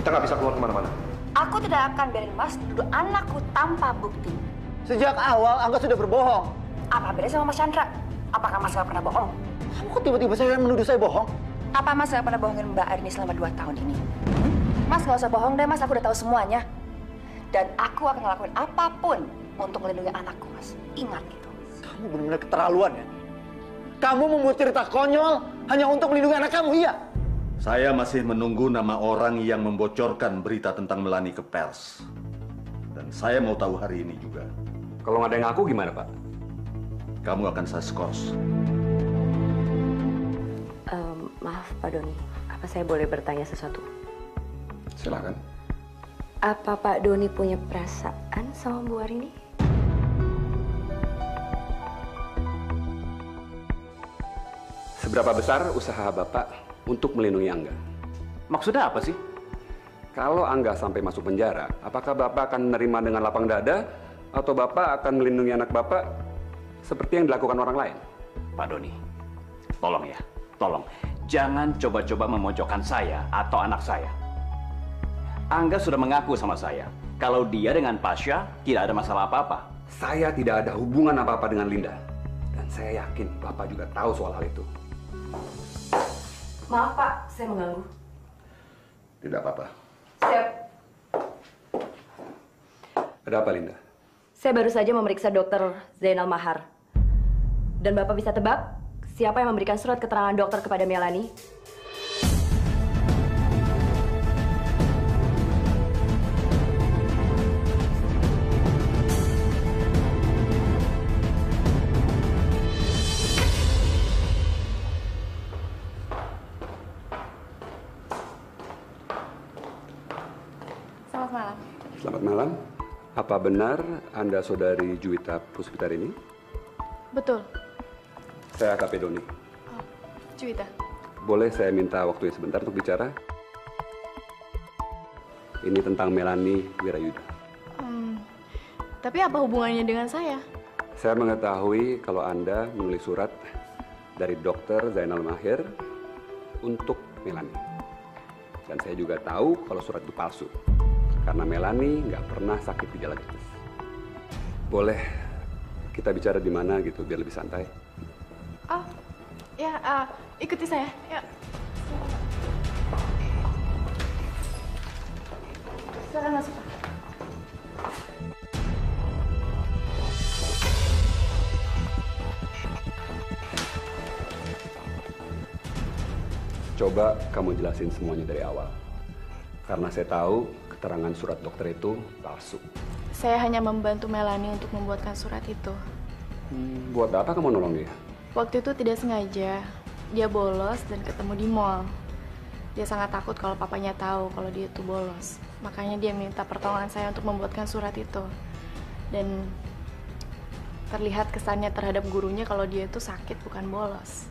Kita nggak bisa keluar kemana-mana. Aku tidak akan biarin Mas nuduh anakku tanpa bukti. Sejak awal Angga sudah berbohong. Apa bedanya sama Mas Chandra? Apakah Mas gak pernah bohong? Kamu kok tiba-tiba saya menuduh saya bohong? Apa Mas gak pernah bohongin Mbak Arini selama 2 tahun ini? Mas gak usah bohong deh Mas, aku udah tahu semuanya. Dan aku akan ngelakuin apapun untuk melindungi anakku Mas. Ingat itu. Kamu benar-benar keterlaluan ya. Kamu membuat cerita konyol hanya untuk melindungi anak kamu, iya? Saya masih menunggu nama orang yang membocorkan berita tentang Melani ke pers. Dan saya mau tahu hari ini juga. Kalau nggak ada yang ngaku gimana, Pak? Kamu akan saya skors. Maaf Pak Doni, apa saya boleh bertanya sesuatu? Silakan. Apa Pak Doni punya perasaan sama Bu Arini? Seberapa besar usaha Bapak untuk melindungi Angga? Maksudnya apa sih? Kalau Angga sampai masuk penjara, apakah Bapak akan menerima dengan lapang dada atau Bapak akan melindungi anak Bapak seperti yang dilakukan orang lain? Pak Doni, tolong ya, tolong. Jangan coba-coba memojokkan saya atau anak saya. Angga sudah mengaku sama saya kalau dia dengan Pasha tidak ada masalah apa-apa. Saya tidak ada hubungan apa-apa dengan Linda. Dan saya yakin Bapak juga tahu soal hal itu. Maaf Pak, saya mengganggu. Tidak apa-apa. Siap. Ada apa, Linda? Saya baru saja memeriksa Dokter Zainal Mahar. Dan Bapak bisa tebak siapa yang memberikan surat keterangan dokter kepada Melani? Selamat malam. Selamat malam. Apa benar Anda saudari Juwita Puspitarini? Betul. Saya AKP Doni. Oh, Juwita. Boleh saya minta waktunya sebentar untuk bicara? Ini tentang Melani Wirayuda. Tapi apa hubungannya dengan saya? Saya mengetahui kalau Anda menulis surat dari Dokter Zainal Mahir untuk Melani. Dan saya juga tahu kalau surat itu palsu. Karena Melani nggak pernah sakit gejala tipes. Boleh kita bicara di mana gitu biar lebih santai? Oh, ya, ikuti saya. Yuk. Silakan masuk. Coba kamu jelasin semuanya dari awal. Karena saya tahu keterangan surat dokter itu palsu. Saya hanya membantu Melani untuk membuatkan surat itu. Buat apa kamu nolong dia? Waktu itu tidak sengaja, dia bolos dan ketemu di mall. Dia sangat takut kalau papanya tahu kalau dia itu bolos. Makanya dia minta pertolongan saya untuk membuatkan surat itu. Dan terlihat kesannya terhadap gurunya kalau dia itu sakit bukan bolos.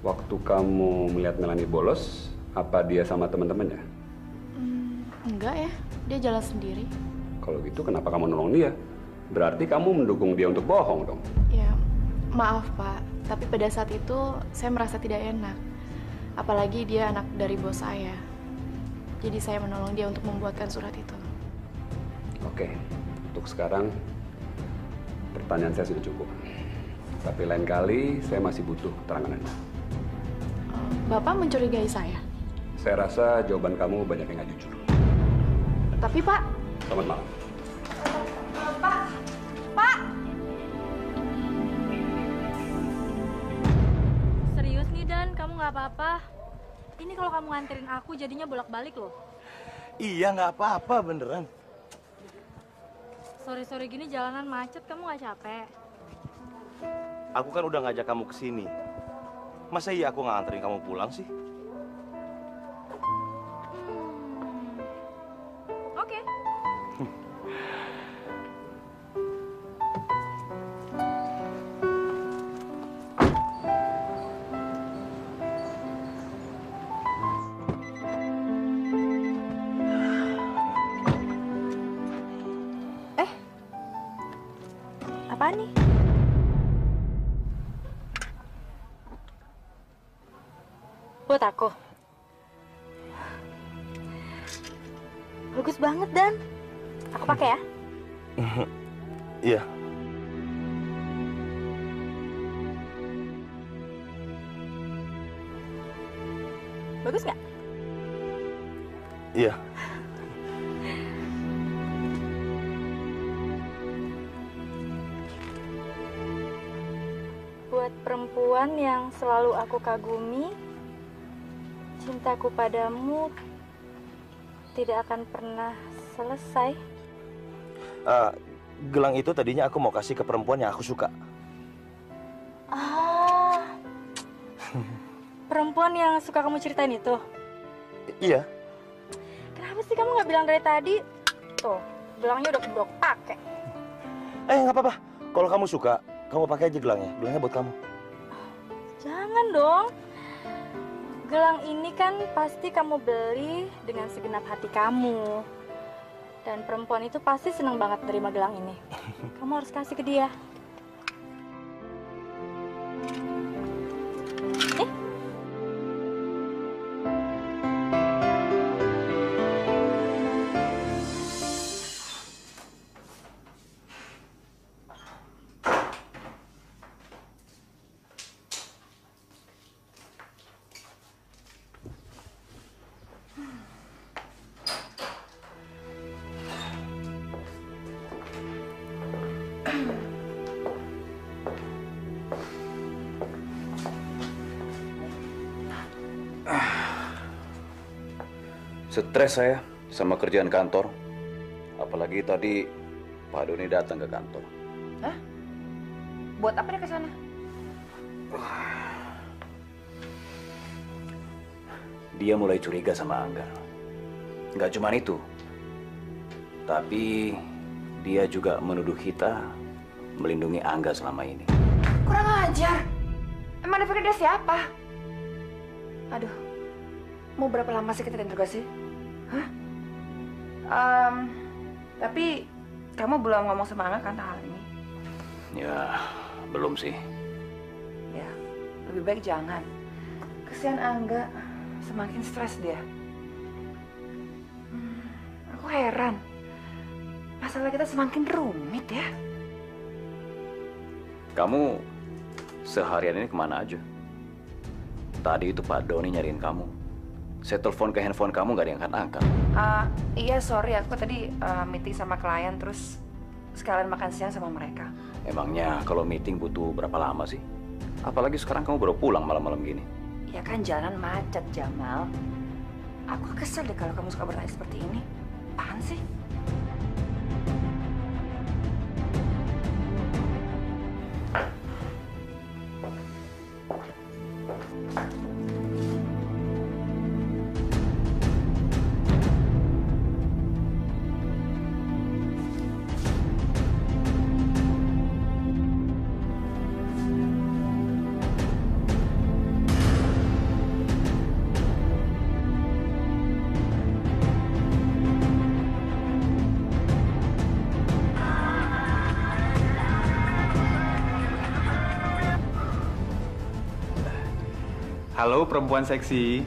Waktu kamu melihat Melani bolos, apa dia sama teman-temannya? Enggak ya, dia jalan sendiri. Kalau gitu kenapa kamu nolong dia? Berarti kamu mendukung dia untuk bohong dong? Ya, maaf Pak. Tapi pada saat itu saya merasa tidak enak. Apalagi dia anak dari bos saya. Jadi saya menolong dia untuk membuatkan surat itu. Oke, untuk sekarang pertanyaan saya sudah cukup. Tapi lain kali saya masih butuh keterangan Anda. Bapak mencurigai saya? Saya rasa jawaban kamu banyak yang nggak jujur. Tapi Pak... Selamat malam. Pak! Pak! Serius nih Dan, kamu nggak apa-apa. Ini kalau kamu nganterin aku jadinya bolak-balik loh. Iya, nggak apa-apa beneran. Sore-sore gini jalanan macet, kamu nggak capek? Aku kan udah ngajak kamu ke sini. Masa iya aku nggak nganterin kamu pulang sih? Oke. Apaan nih? Buat aku. Bagus banget, Dan. Aku pakai ya. Iya. Bagus nggak? Iya. Buat perempuan yang selalu aku kagumi, cintaku padamu tidak akan pernah selesai. Gelang itu tadinya aku mau kasih ke perempuan yang aku suka. Ah, perempuan yang suka kamu ceritain itu? Iya. Kenapa sih kamu nggak bilang dari tadi? Tuh, gelangnya udah keblok pakai. Nggak apa-apa. Kalau kamu suka, kamu pakai aja gelangnya. Gelangnya buat kamu. Jangan dong. Gelang ini kan pasti kamu beli dengan segenap hati kamu. Dan perempuan itu pasti senang banget terima gelang ini. Kamu harus kasih ke dia. Stres saya sama kerjaan kantor. Apalagi tadi Pak Doni datang ke kantor. Hah? Buat apa dia ke sana? Dia mulai curiga sama Angga. Nggak cuma itu. Tapi dia juga menuduh kita melindungi Angga selama ini. Kurang ajar. Emang dia pikir dia siapa? Aduh, mau berapa lama sih kita interogasi? Hah? Tapi kamu belum ngomong sama Angga kan hal ini? Ya, belum sih. Ya, lebih baik jangan. Kesian Angga, semakin stres dia. Aku heran. Masalah kita semakin rumit ya. Kamu seharian ini kemana aja? Tadi itu Pak Doni nyariin kamu. Saya telepon ke handphone kamu nggak diangkat-angkat. Iya, sorry. Aku tadi meeting sama klien, terus sekalian makan siang sama mereka. Emangnya kalau meeting butuh berapa lama sih? Apalagi sekarang kamu baru pulang malam-malam gini. Ya kan jalan macet, Jamal. Aku kesel deh kalau kamu suka bertanya seperti ini. Apaan sih? Halo perempuan seksi.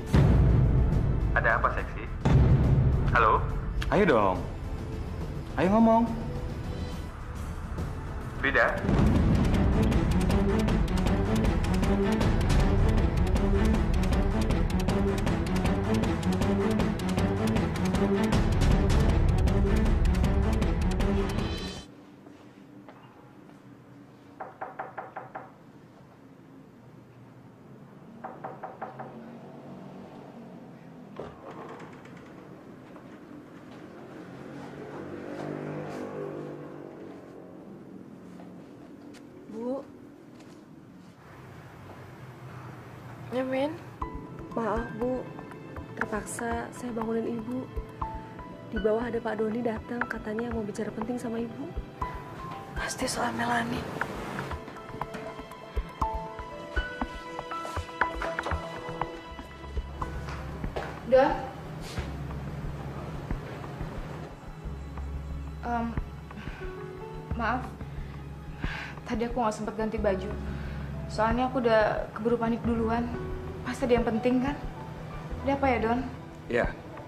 Ada apa seksi? Halo? Ayo dong. Ayo ngomong. Frida? Bu. Ya, Men. Maaf, Bu. Terpaksa saya bangunin Ibu. Di bawah ada Pak Doni datang, katanya mau bicara penting sama Ibu. Pasti soal Melani. Don? Maaf, tadi aku nggak sempat ganti baju. Soalnya aku udah keburu panik duluan. Pasti ada yang penting kan? Ada apa ya, Don? Ya,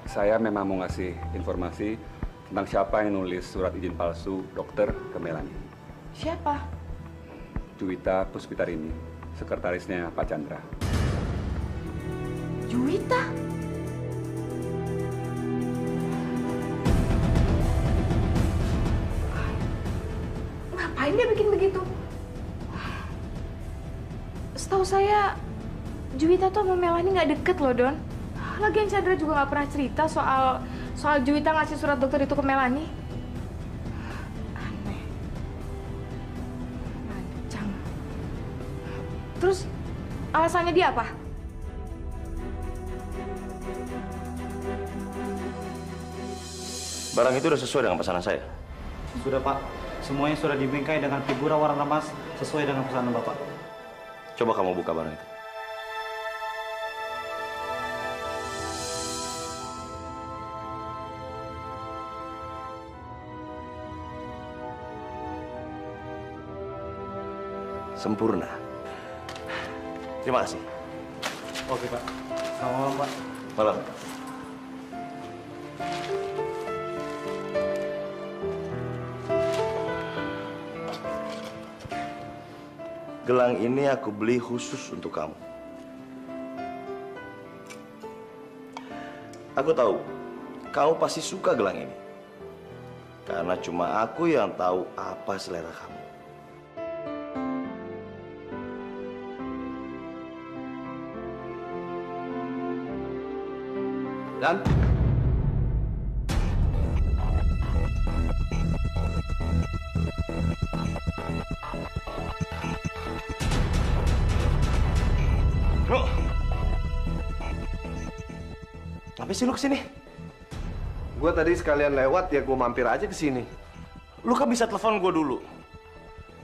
Saya memang mau ngasih informasi tentang siapa yang nulis surat izin palsu dokter ke Melanie. Siapa? Juwita Puspitarini, sekretarisnya Pak Chandra. Juwita? Ngapain dia bikin begitu? Setahu saya, Juwita tuh sama Melanie nggak deket loh, Don. Lagian Chandra juga nggak pernah cerita soal Juwita ngasih surat dokter itu ke Melanie. Aneh. Lancang. Terus alasannya dia apa? Barang itu udah sesuai dengan pesanan saya. Sudah, Pak. Semuanya sudah dibingkai dengan figura warna emas sesuai dengan pesanan Bapak. Coba kamu buka barang itu. Sempurna. Terima kasih. Oke, Pak. Selamat malam, Pak. Malam. Gelang ini aku beli khusus untuk kamu. Aku tahu, kamu pasti suka gelang ini. Karena cuma aku yang tahu apa selera kamu. Dan Bro, ngapain sih lu kesini? Gue tadi sekalian lewat ya gue mampir aja ke sini. Lu kan bisa telepon gue dulu.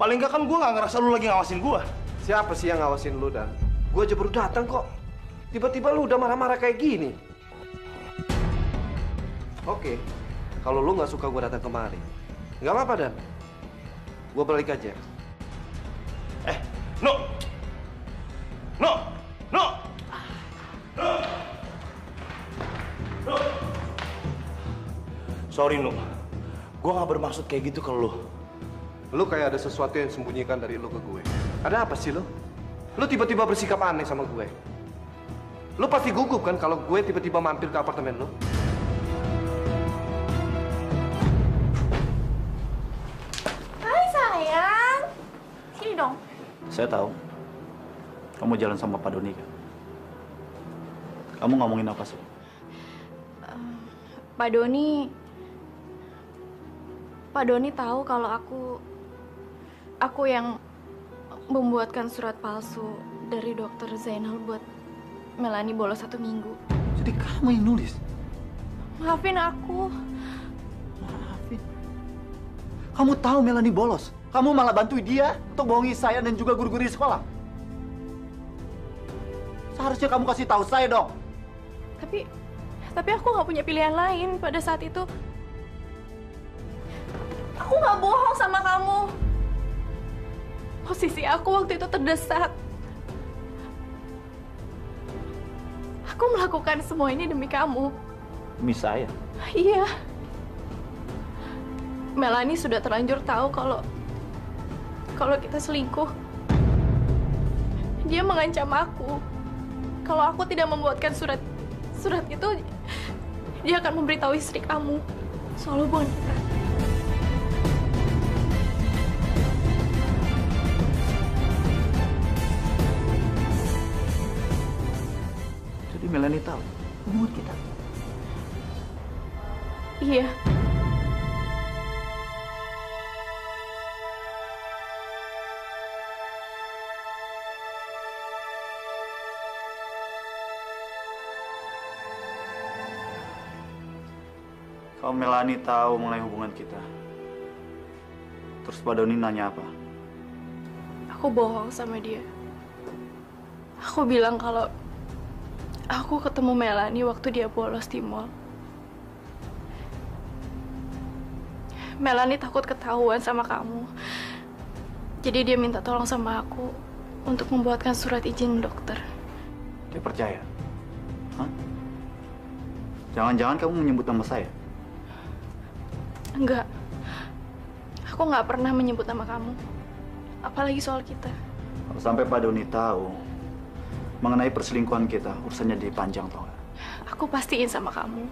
Paling nggak kan gue nggak ngerasa lu lagi ngawasin gue. Siapa sih yang ngawasin lu, Dan? Gue aja baru datang kok. Tiba-tiba lu udah marah-marah kayak gini. Oke, kalau lu nggak suka gue datang kemari, nggak apa-apa, Dan. Gue balik aja. No! No! No! No! No! Sorry, Nu. Gue nggak bermaksud kayak gitu ke lu. Lu kayak ada sesuatu yang sembunyikan dari lu ke gue. Ada apa sih lu? Lu tiba-tiba bersikap aneh sama gue. Lu pasti gugup kan kalau gue tiba-tiba mampir ke apartemen lu? Hai sayang, sini dong. Saya tahu. Kamu jalan sama Pak Doni kan? Kamu ngomongin apa sih? Pak Doni tahu kalau aku yang membuatkan surat palsu dari dokter Zainal buat Melanie bolos 1 minggu. Jadi kamu yang nulis? Maafin aku. Maafin? Kamu tahu Melanie bolos? Kamu malah bantu dia untuk bohongi saya dan juga guru-guru di sekolah. Seharusnya kamu kasih tahu saya dong. Tapi aku nggak punya pilihan lain pada saat itu. Aku nggak bohong sama kamu. Posisi aku waktu itu terdesak. Aku melakukan semua ini demi kamu. Demi saya? Iya. Melanie sudah terlanjur tahu kalau kita selingkuh. Dia mengancam aku. Kalau aku tidak membuatkan surat itu, dia akan memberitahu istri kamu soal hubungan kita. Jadi Melanie tahu hubungan kita? Iya. Kalau Melanie tahu mengenai hubungan kita, terus Pak Doni nanya apa? Aku bohong sama dia. Aku bilang kalau aku ketemu Melanie waktu dia bolos di mall. Melanie takut ketahuan sama kamu. Jadi dia minta tolong sama aku untuk membuatkan surat izin dokter. Dia percaya? Hah? Jangan-jangan kamu menyebut nama saya? Enggak. Aku nggak pernah menyebut nama kamu. Apalagi soal kita. Kalau sampai Pak Doni tahu mengenai perselingkuhan kita, urusannya jadi panjang, tau nggak? Aku pastiin sama kamu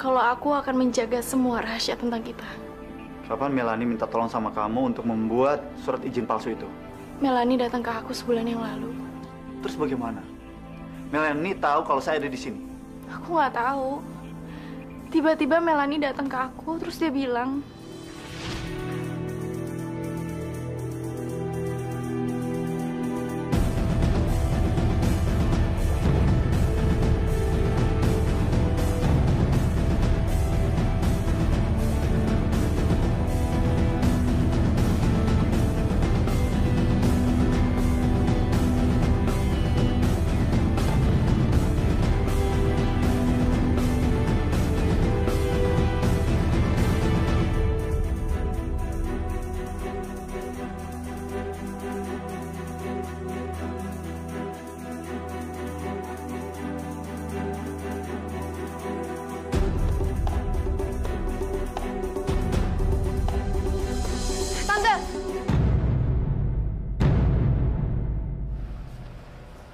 kalau aku akan menjaga semua rahasia tentang kita. Kapan Melanie minta tolong sama kamu untuk membuat surat izin palsu itu? Melanie datang ke aku sebulan yang lalu. Terus bagaimana? Melanie tahu kalau saya ada di sini. Aku nggak tahu. Tiba-tiba Melanie datang ke aku, terus dia bilang,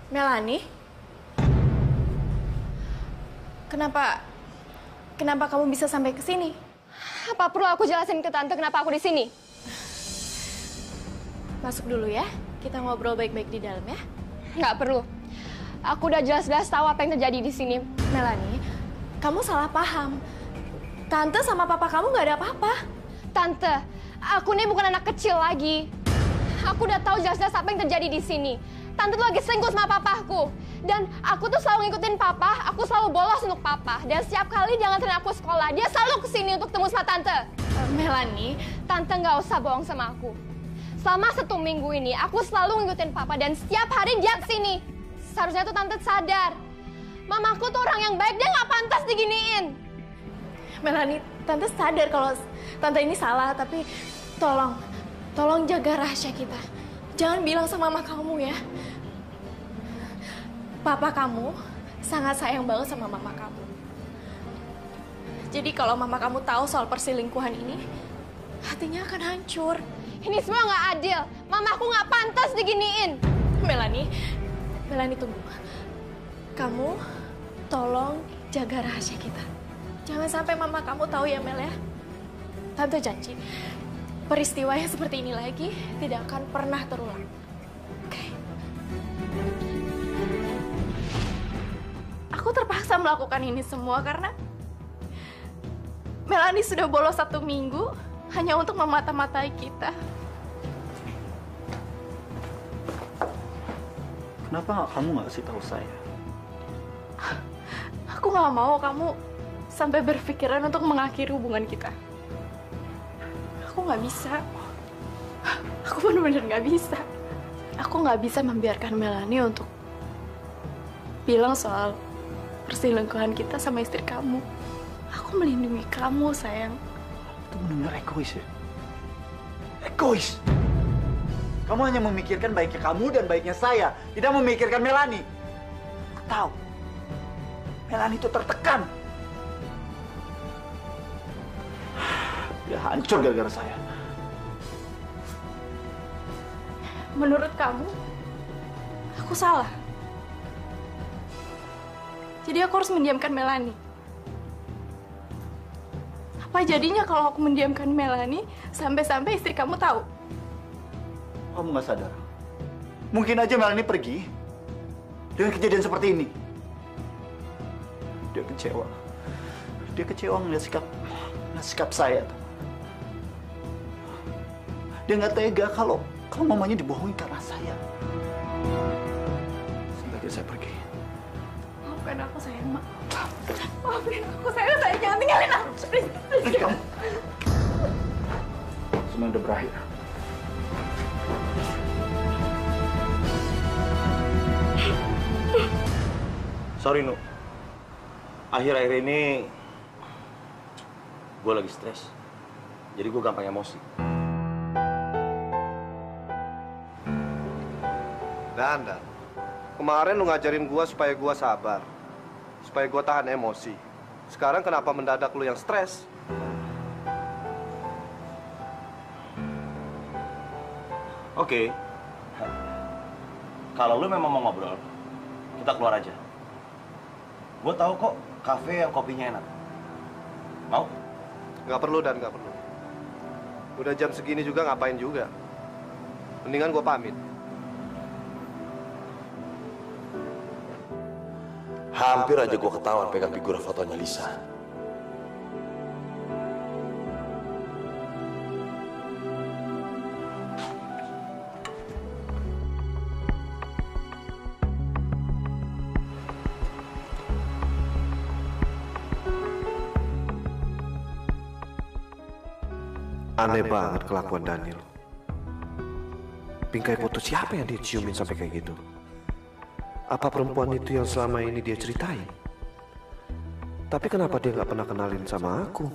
Melanie, kenapa kamu bisa sampai ke sini? Apa perlu aku jelasin ke tante kenapa aku di sini? Masuk dulu ya, kita ngobrol baik-baik di dalam ya. Nggak perlu. Aku udah jelas-jelas tahu apa yang terjadi di sini. Melanie, kamu salah paham. Tante sama papa kamu nggak ada apa-apa. Tante, aku ini bukan anak kecil lagi. Aku udah tahu jelas-jelas apa yang terjadi di sini. Tante tuh lagi selingkuh sama papaku. Dan aku tuh selalu ngikutin papa, aku selalu bolos untuk papa. Dan setiap kali dia nganterin aku sekolah, dia selalu kesini untuk ketemu sama tante. Melanie, tante nggak usah bohong sama aku. Selama 1 minggu ini, aku selalu ngikutin papa dan setiap hari dia kesini. Seharusnya tuh tante sadar. Mamaku tuh orang yang baik, dia nggak pantas diginiin. Melanie, tante sadar kalau tante ini salah, tapi tolong jaga rahasia kita. Jangan bilang sama mama kamu ya. Papa kamu sangat sayang banget sama mama kamu. Jadi kalau mama kamu tahu soal perselingkuhan ini, hatinya akan hancur. Ini semua nggak adil. Mamaku nggak pantas diginiin. Melanie tunggu. Kamu tolong jaga rahasia kita. Jangan sampai mama kamu tahu ya, Mel ya. Tante janji, peristiwa yang seperti ini lagi tidak akan pernah terulang. Oke? Aku terpaksa melakukan ini semua karena Melanie sudah bolos 1 minggu hanya untuk memata-matai kita. Kenapa kamu nggak kasih tahu saya? Aku nggak mau kamu sampai berpikiran untuk mengakhiri hubungan kita. Aku nggak bisa. Aku benar-benar nggak bisa. Aku nggak bisa membiarkan Melanie untuk bilang soal perselingkuhan kita sama istri kamu. Aku melindungi kamu, sayang. Itu benar-benar egois ya? Egois! Kamu hanya memikirkan baiknya kamu dan baiknya saya. Tidak memikirkan Melanie. Aku tahu. Melanie itu tertekan. Dia hancur gara-gara saya. Menurut kamu, aku salah. Jadi aku harus mendiamkan Melanie. Apa jadinya kalau aku mendiamkan Melanie sampai-sampai istri kamu tahu? Kamu nggak sadar? Mungkin aja Melanie pergi dengan kejadian seperti ini. Dia kecewa. Dia kecewa ngeliat sikap saya. Dia nggak tega kalau mamanya dibohongi karena saya. Sebaiknya saya pergi. Maafkan aku, sayang, Mak. Maafin aku, sayang. Jangan tinggalin aku. Please. Kamu. Semua udah berakhir. Sorry, Nu. Akhir-akhir ini gue lagi stres. Jadi gue gampang emosi. Dan kemarin lu ngajarin gue supaya gue sabar. supaya gue tahan emosi. Sekarang kenapa mendadak lu yang stres? Oke. Kalau lu memang mau ngobrol, kita keluar aja. Gue tahu kok kafe yang kopinya enak. Mau? Nggak perlu dan nggak perlu. Udah jam segini juga ngapain juga. Mendingan gue pamit. Hampir aja gue ketahuan pegang figur fotonya Lisa. Aneh banget kelakuan Daniel. Bingkai foto siapa yang dia ciumin sampai kayak gitu? Apa perempuan itu yang selama ini dia ceritain? Tapi kenapa dia nggak pernah kenalin sama aku?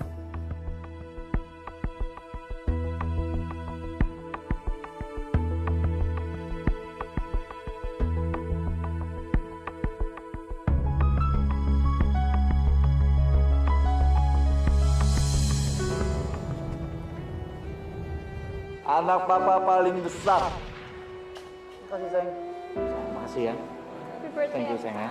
Anak papa paling besar. Makasih sayang. Makasih ya. Thank you sayang ya.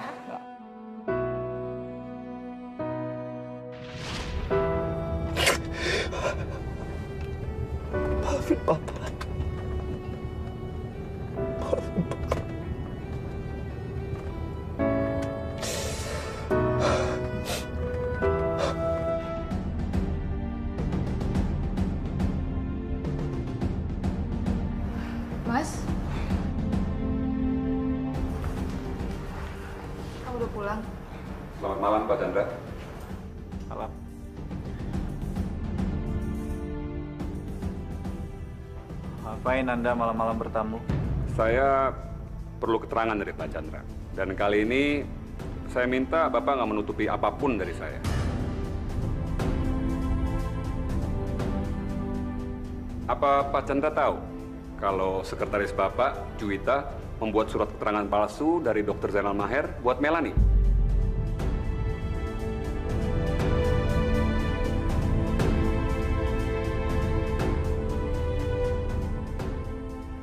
Maafin papa. Maafin papa. Mas? Kamu udah pulang? Selamat malam, Pak Chandra. Malam. Ngapain Anda malam-malam bertamu? Saya perlu keterangan dari Pak Chandra. Dan kali ini saya minta Bapak nggak menutupi apapun dari saya. Apa Pak Chandra tahu kalau sekretaris Bapak, Juwita, membuat surat keterangan palsu dari Dr. Zainal Maher buat Melanie?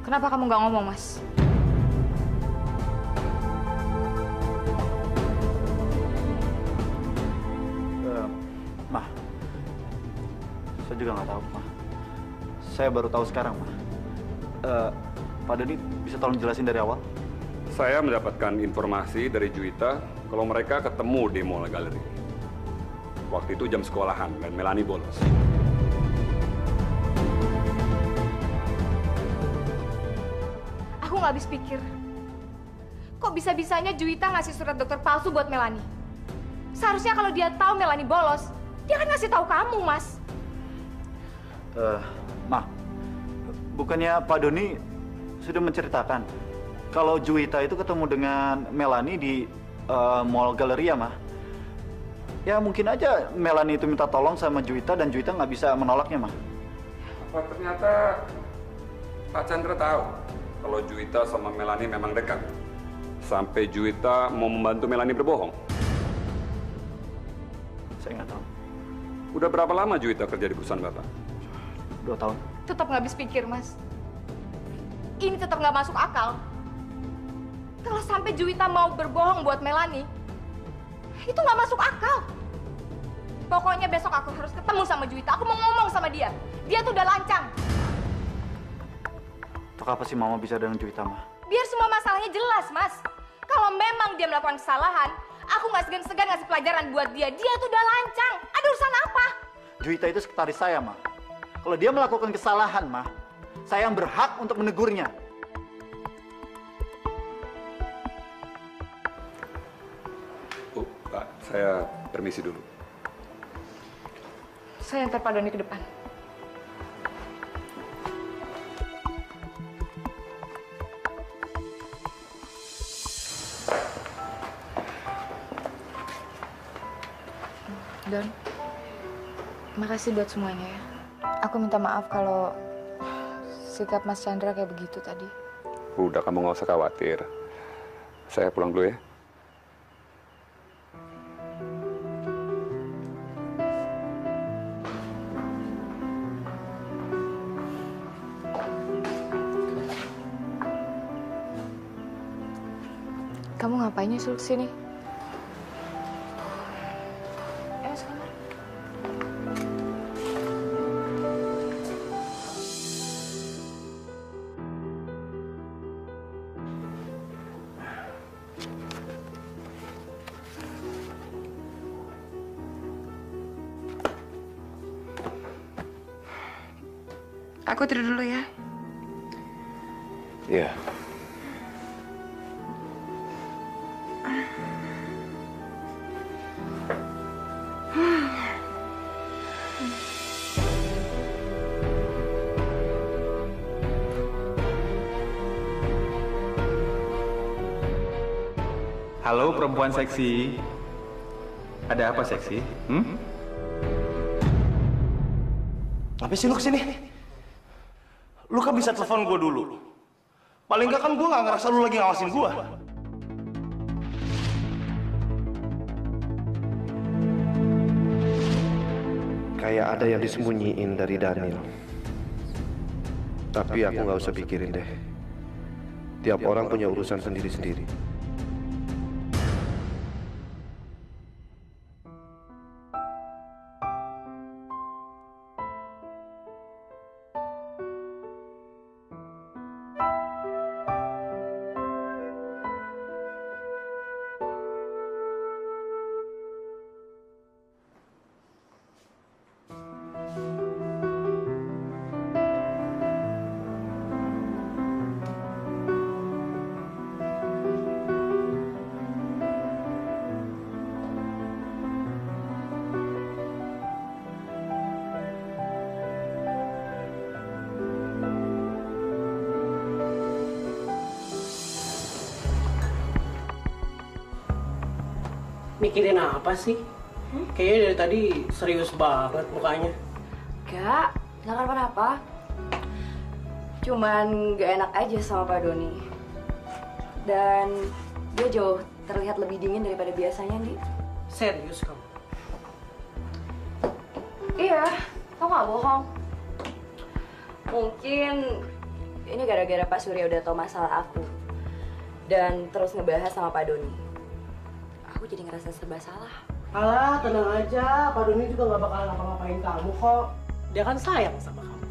Kenapa kamu nggak ngomong, Mas? Mah, saya juga nggak tahu, Mah. Saya baru tahu sekarang, Mah. Pak Doni, bisa tolong jelasin dari awal? Saya mendapatkan informasi dari Juwita kalau mereka ketemu di Mall Gallery. Waktu itu jam sekolahan dan Melanie bolos. Aku nggak habis pikir. Kok bisa-bisanya Juwita ngasih surat dokter palsu buat Melanie? Seharusnya kalau dia tahu Melanie bolos, dia kan ngasih tahu kamu, Mas. Mah, bukannya Pak Doni sudah menceritakan kalau Juwita itu ketemu dengan Melanie di Mall Galleria, Mah? Ya mungkin aja Melanie itu minta tolong sama Juwita dan Juwita nggak bisa menolaknya, Mah. Apa ternyata Pak Chandra tahu kalau Juwita sama Melanie memang dekat? Sampai Juwita mau membantu Melanie berbohong? Saya nggak tahu. Udah berapa lama Juwita kerja di perusahaan Bapak? 2 tahun. Tetap nggak habis pikir, Mas. Ini tetap nggak masuk akal. Kalau sampai Juwita mau berbohong buat Melanie, itu nggak masuk akal. Pokoknya besok aku harus ketemu sama Juwita. Aku mau ngomong sama dia. Dia tuh udah lancang. Untuk apa sih Mama bisa dengan Juwita, Mah? Biar semua masalahnya jelas, Mas. Kalau memang dia melakukan kesalahan, aku nggak segan-segan ngasih pelajaran buat dia. Dia tuh udah lancang. Ada urusan apa? Juwita itu sekretaris saya, Mah. Kalau dia melakukan kesalahan, Mah, saya yang berhak untuk menegurnya. Bu, Pak, saya permisi dulu. Saya antar Pak Doni ke depan. Don, makasih buat semuanya ya. Aku minta maaf kalau sikap Mas Chandra kayak begitu tadi. Udah, kamu nggak usah khawatir. Saya pulang dulu ya. Kamu ngapain nyusul ke sini? Aku tidur dulu ya. Iya. Halo perempuan seksi. Ada apa seksi? Apa sih lu kesini? Lu kan bisa telepon gue dulu. Paling nggak kan gue nggak ngerasa lu lagi ngawasin gue. Kayak ada yang disembunyiin dari Daniel. Tapi aku nggak usah pikirin deh. Tiap orang punya urusan sendiri-sendiri. Mikirin apa sih? Kayaknya dari tadi serius banget mukanya. Gak kenapa-napa. Cuman gak enak aja sama Pak Doni. Dan dia jauh terlihat lebih dingin daripada biasanya, Di. Serius kamu? Iya, kamu gak bohong. Mungkin ini gara-gara Pak Surya udah tahu masalah aku. Dan terus ngebahas sama Pak Doni. Aku jadi ngerasa serba salah. Alah, tenang aja. Pak Doni juga gak bakal ngapa-ngapain kamu kok. Dia kan sayang sama kamu.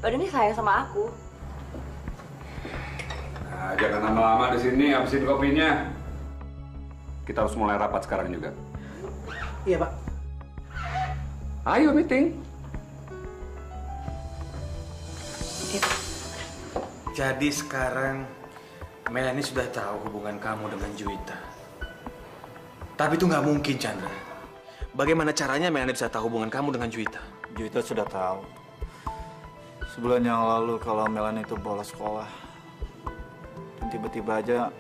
Pak Doni sayang sama aku. Nah, jangan lama-lama di sini, habisin kopinya. Kita harus mulai rapat sekarang juga. Iya, Pak. Ayo meeting. Jadi sekarang Melanie sudah tahu hubungan kamu dengan Juwita. Tapi itu nggak mungkin, Chandra. Bagaimana caranya Melanie bisa tahu hubungan kamu dengan Juwita? Juwita sudah tahu. Sebulan yang lalu kalau Melanie itu bolos sekolah. Dan tiba-tiba aja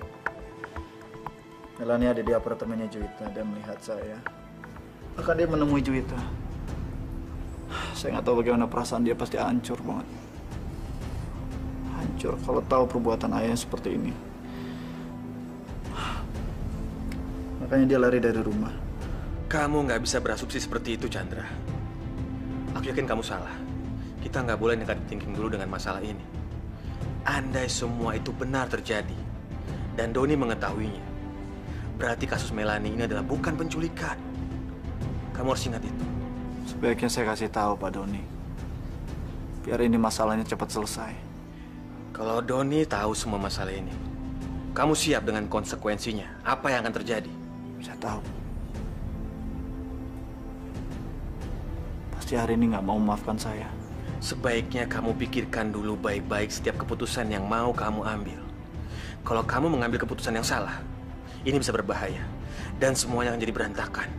Melanie ada di apartemennya Juwita dan melihat saya. Bahkan dia menemui Juwita. Saya nggak tahu bagaimana perasaan dia, pasti hancur banget. Hancur kalau tahu perbuatan ayahnya seperti ini. Makanya dia lari dari rumah. Kamu nggak bisa berasumsi seperti itu, Chandra. Aku yakin kamu salah. Kita nggak boleh negatif thinking dulu dengan masalah ini. Andai semua itu benar terjadi, dan Doni mengetahuinya, berarti kasus Melanie ini adalah bukan penculikan. Kamu harus ingat itu. Sebaiknya saya kasih tahu Pak Doni. Biar ini masalahnya cepat selesai. Kalau Doni tahu semua masalah ini, kamu siap dengan konsekuensinya. Apa yang akan terjadi? Saya tahu. Pasti hari ini nggak mau memaafkan saya. Sebaiknya kamu pikirkan dulu baik-baik setiap keputusan yang mau kamu ambil. Kalau kamu mengambil keputusan yang salah, ini bisa berbahaya. Dan semuanya akan jadi berantakan.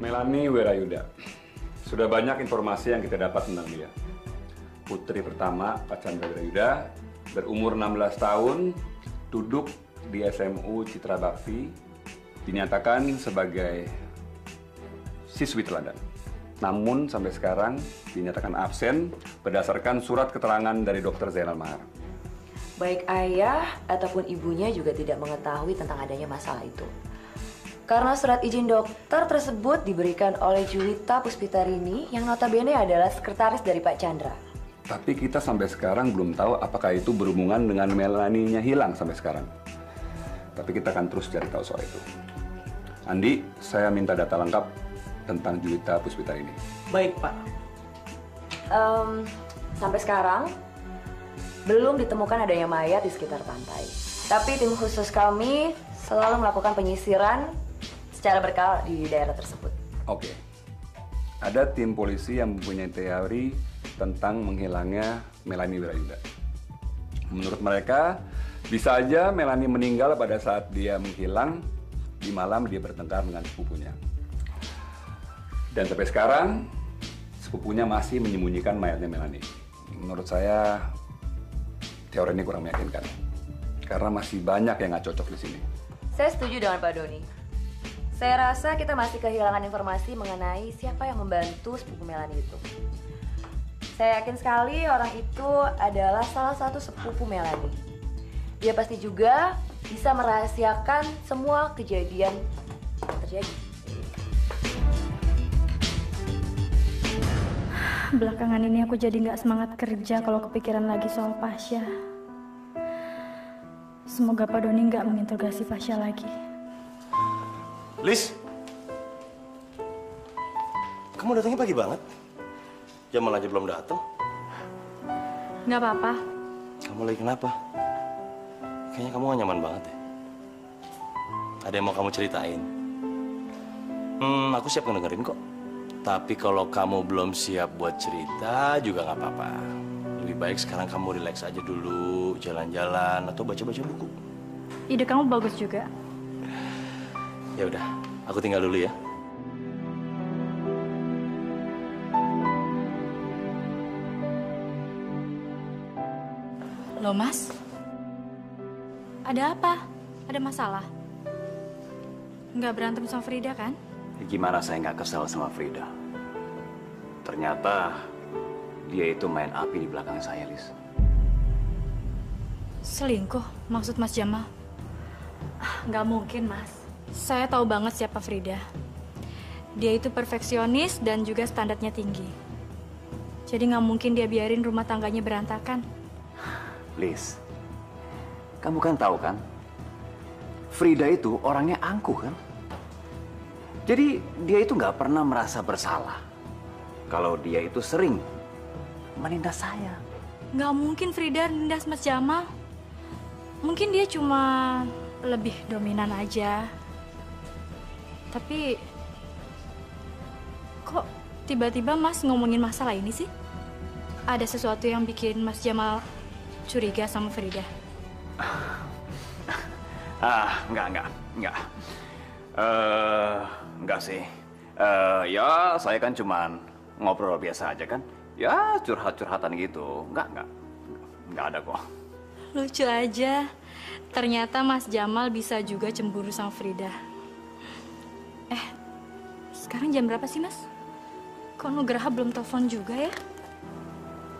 Melanie Werayuda. Sudah banyak informasi yang kita dapat tentang dia. Putri pertama, Pak Chandra Werayuda, berumur 16 tahun, duduk di SMU Citra Bakti, dinyatakan sebagai siswi teladan. Namun sampai sekarang dinyatakan absen berdasarkan surat keterangan dari Dr. Zainal Mahar. Baik ayah ataupun ibunya juga tidak mengetahui tentang adanya masalah itu. Karena surat izin dokter tersebut diberikan oleh Juwita Puspitarini yang notabene adalah sekretaris dari Pak Chandra. Tapi kita sampai sekarang belum tahu apakah itu berhubungan dengan Melanie-nya hilang sampai sekarang. Tapi kita akan terus cari tahu soal itu. Andi, saya minta data lengkap tentang Julita Puspita ini. Baik, Pak. Sampai sekarang belum ditemukan adanya mayat di sekitar pantai. Tapi tim khusus kami selalu melakukan penyisiran secara berkala di daerah tersebut. Oke. Ada tim polisi yang mempunyai teori tentang menghilangnya Melanie Wirayuda. Menurut mereka, bisa aja Melanie meninggal pada saat dia menghilang di malam dia bertengkar dengan sepupunya. Dan sampai sekarang, sepupunya masih menyembunyikan mayatnya Melanie. Menurut saya, teori ini kurang meyakinkan. Karena masih banyak yang nggak cocok di sini. Saya setuju dengan Pak Doni. Saya rasa kita masih kehilangan informasi mengenai siapa yang membantu sepupu Melanie itu. Saya yakin sekali orang itu adalah salah satu sepupu Melanie. Dia pasti juga bisa merahasiakan semua kejadian yang terjadi. Belakangan ini aku jadi nggak semangat kerja kalau kepikiran lagi soal Pasha. Semoga Pak Doni nggak menginterogasi Pasha lagi. Lis, kamu datangnya pagi banget. Jamal aja belum datang. Nggak apa-apa. Kamu lagi kenapa? Kayaknya kamu gak nyaman banget ya. Ada yang mau kamu ceritain? Aku siap ngedengerin kok. Tapi kalau kamu belum siap buat cerita juga nggak apa-apa. Lebih baik sekarang kamu relax aja dulu, jalan-jalan atau baca-baca buku. Ide kamu bagus juga. Ya udah, aku tinggal dulu ya. Loh, Mas? Ada apa? Ada masalah? Nggak berantem sama Frida kan? Gimana saya nggak kesel sama Frida? Ternyata dia itu main api di belakang saya, Lis. Selingkuh, maksud Mas Jamal? Nggak mungkin, Mas. Saya tahu banget siapa Frida. Dia itu perfeksionis dan juga standarnya tinggi. Jadi nggak mungkin dia biarin rumah tangganya berantakan. Lis, kamu kan tahu kan? Frida itu orangnya angkuh kan? Jadi dia itu nggak pernah merasa bersalah kalau dia itu sering menindas saya. Nggak mungkin Frida nindas Mas Jamal. Mungkin dia cuma lebih dominan aja. Tapi kok tiba-tiba Mas ngomongin masalah ini sih? Ada sesuatu yang bikin Mas Jamal curiga sama Frida? Enggak sih. Ya saya kan cuman ngobrol biasa aja kan. Ya curhat-curhatan gitu. Enggak ada kok. Lucu aja. Ternyata Mas Jamal bisa juga cemburu sama Frida. Sekarang jam berapa sih, Mas? Kok Nugraha belum telepon juga ya?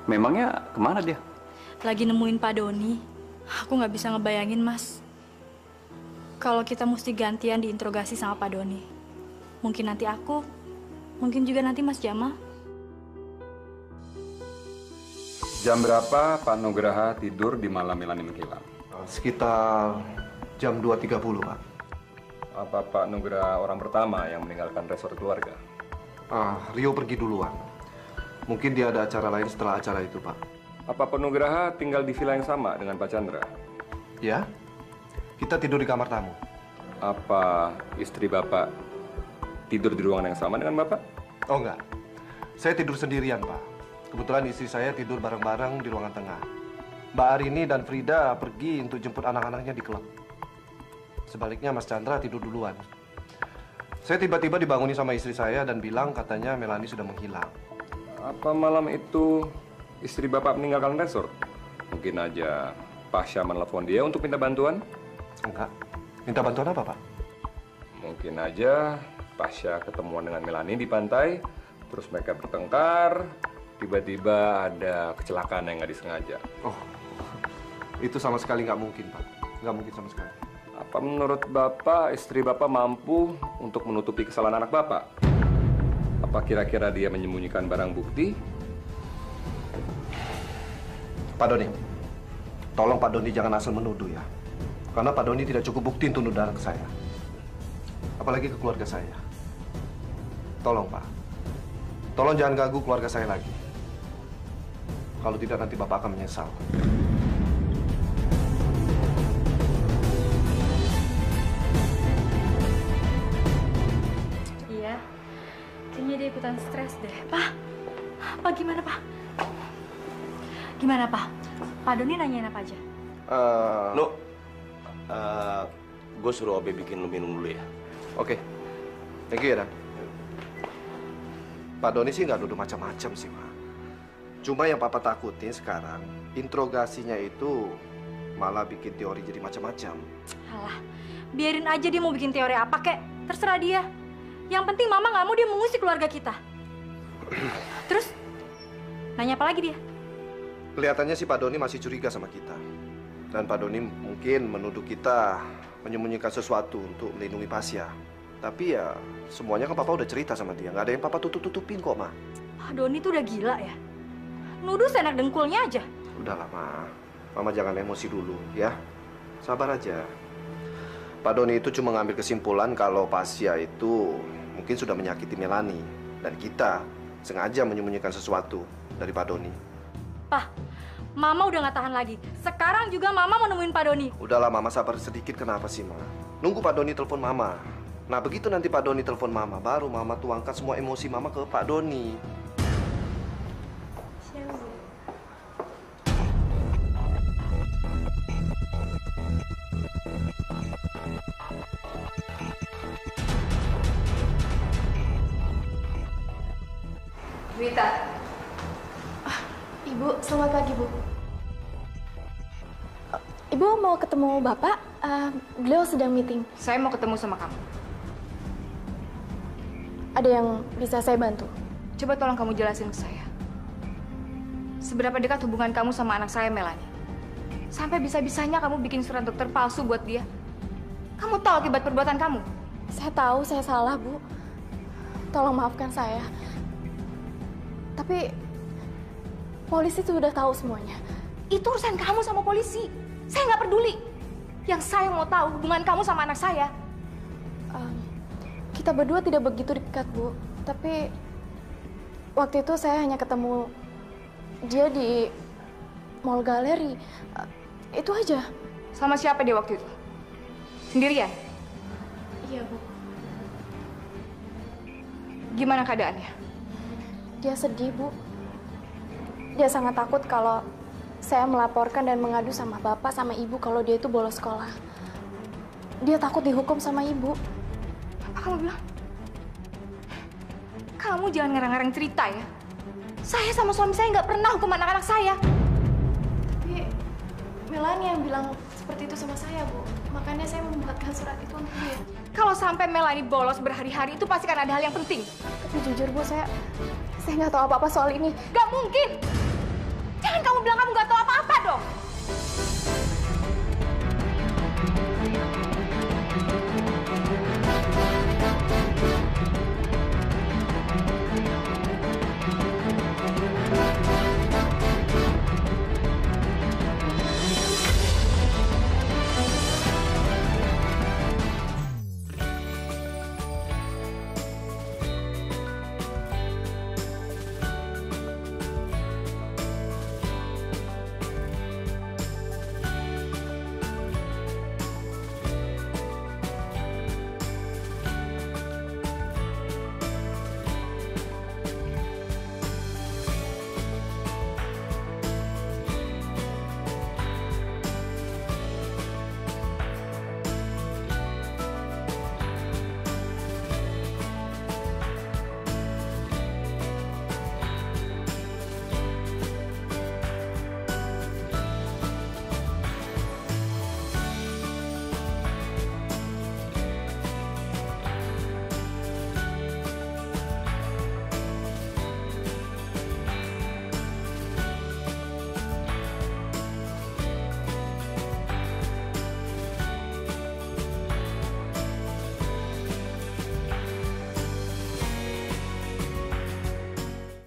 Memangnya kemana dia? Lagi nemuin Pak Doni. Aku nggak bisa ngebayangin, Mas. Kalau kita mesti gantian diinterogasi sama Pak Doni. Mungkin nanti aku, mungkin juga nanti Mas Jamal. Jam berapa Pak Nugraha tidur di malam Melanie menghilang? Sekitar jam 2.30, Pak. Apa Pak Nugraha orang pertama yang meninggalkan resort keluarga? Rio pergi duluan. Mungkin dia ada acara lain setelah acara itu, Pak. Apa Pak Nugraha tinggal di villa yang sama dengan Pak Chandra? Ya, kita tidur di kamar tamu. Apa istri Bapak tidur di ruangan yang sama dengan Bapak? Oh enggak, saya tidur sendirian, Pak. Kebetulan istri saya tidur bareng-bareng di ruangan tengah. Mbak Arini dan Frida pergi untuk jemput anak-anaknya di klub. Sebaliknya Mas Chandra tidur duluan. Saya tiba-tiba dibanguni sama istri saya dan bilang katanya Melanie sudah menghilang. Apa malam itu istri Bapak meninggalkan resort? Mungkin aja Pasha menelpon dia untuk minta bantuan? Enggak. Minta bantuan apa, Pak? Mungkin aja Pasha ketemuan dengan Melanie di pantai, terus mereka bertengkar, tiba-tiba ada kecelakaan yang nggak disengaja. Oh, itu sama sekali nggak mungkin, Pak. Nggak mungkin sama sekali. Apa menurut Bapak, istri Bapak mampu untuk menutupi kesalahan anak Bapak? Apa kira-kira dia menyembunyikan barang bukti? Pak Doni, tolong Pak Doni jangan asal menuduh ya. Karena Pak Doni tidak cukup bukti untuk nuduh anak saya. Apalagi ke keluarga saya. Tolong Pak, tolong jangan ganggu keluarga saya lagi. Kalau tidak nanti Bapak akan menyesal. Iya, kayaknya dia ikutan stres deh. Pak gimana Pak? Gimana Pak? Pak Doni nanyain apa aja? Gue suruh Obe bikin lu minum dulu ya. Oke, thank you ya Dan. Pak Doni sih nggak nuduh macam-macam sih, Ma. Cuma yang Papa takutin sekarang, interogasinya itu malah bikin teori jadi macam-macam. Alah, biarin aja dia mau bikin teori apa kek. Terserah dia. Yang penting Mama nggak mau dia mengusik keluarga kita. Terus, nanya apa lagi dia? Kelihatannya sih Pak Doni masih curiga sama kita. Dan Pak Doni mungkin menuduh kita menyembunyikan sesuatu untuk melindungi Pasya. Tapi ya, semuanya kan Papa udah cerita sama dia. Nggak ada yang Papa tutup-tutupin kok, Ma. Pak Doni tuh udah gila ya. Nuduh seenak dengkulnya aja. Udahlah, Ma. Mama jangan emosi dulu, ya. Sabar aja. Pak Doni itu cuma ngambil kesimpulan kalau Pasya itu mungkin sudah menyakiti Melanie. Dan kita sengaja menyembunyikan sesuatu dari Pak Doni. Pak, Mama udah nggak tahan lagi. Sekarang juga Mama mau nemuin Pak Doni. Udahlah, Mama sabar sedikit. Kenapa sih, Ma? Nunggu Pak Doni telepon Mama. Nah, begitu nanti Pak Doni telepon Mama, baru Mama tuangkan semua emosi Mama ke Pak Doni. Wita. Ibu, selamat pagi, Bu. Ibu mau ketemu Bapak? Beliau sedang meeting. Saya mau ketemu sama kamu. Ada yang bisa saya bantu? Coba tolong kamu jelasin ke saya. Seberapa dekat hubungan kamu sama anak saya, Melanie? Sampai bisa-bisanya kamu bikin surat dokter palsu buat dia. Kamu tahu akibat perbuatan kamu? Saya tahu saya salah, Bu. Tolong maafkan saya. Tapi polisi sudah tahu semuanya. Itu urusan kamu sama polisi. Saya nggak peduli. Yang saya mau tahu hubungan kamu sama anak saya. Kita berdua tidak begitu dekat, Bu. Tapi waktu itu saya hanya ketemu dia di mall galeri. Itu aja. Sama siapa dia waktu itu? Sendirian? Iya, Bu. Gimana keadaannya? Dia sedih, Bu. Dia sangat takut kalau saya melaporkan dan mengadu sama Bapak sama Ibu kalau dia itu bolos sekolah. Dia takut dihukum sama Ibu. Apa kamu bilang? Kamu jangan ngarang-ngarang cerita ya. Saya sama suami saya nggak pernah hukum anak-anak saya. Tapi Melanie yang bilang seperti itu sama saya, Bu. Makanya saya membuatkan surat itu untuk dia. Kalau sampai Melanie bolos berhari-hari itu pasti kan ada hal yang penting. Tapi jujur, Bu, saya nggak tahu apa-apa soal ini. Nggak mungkin. Jangan kamu bilang kamu nggak tahu apa-apa.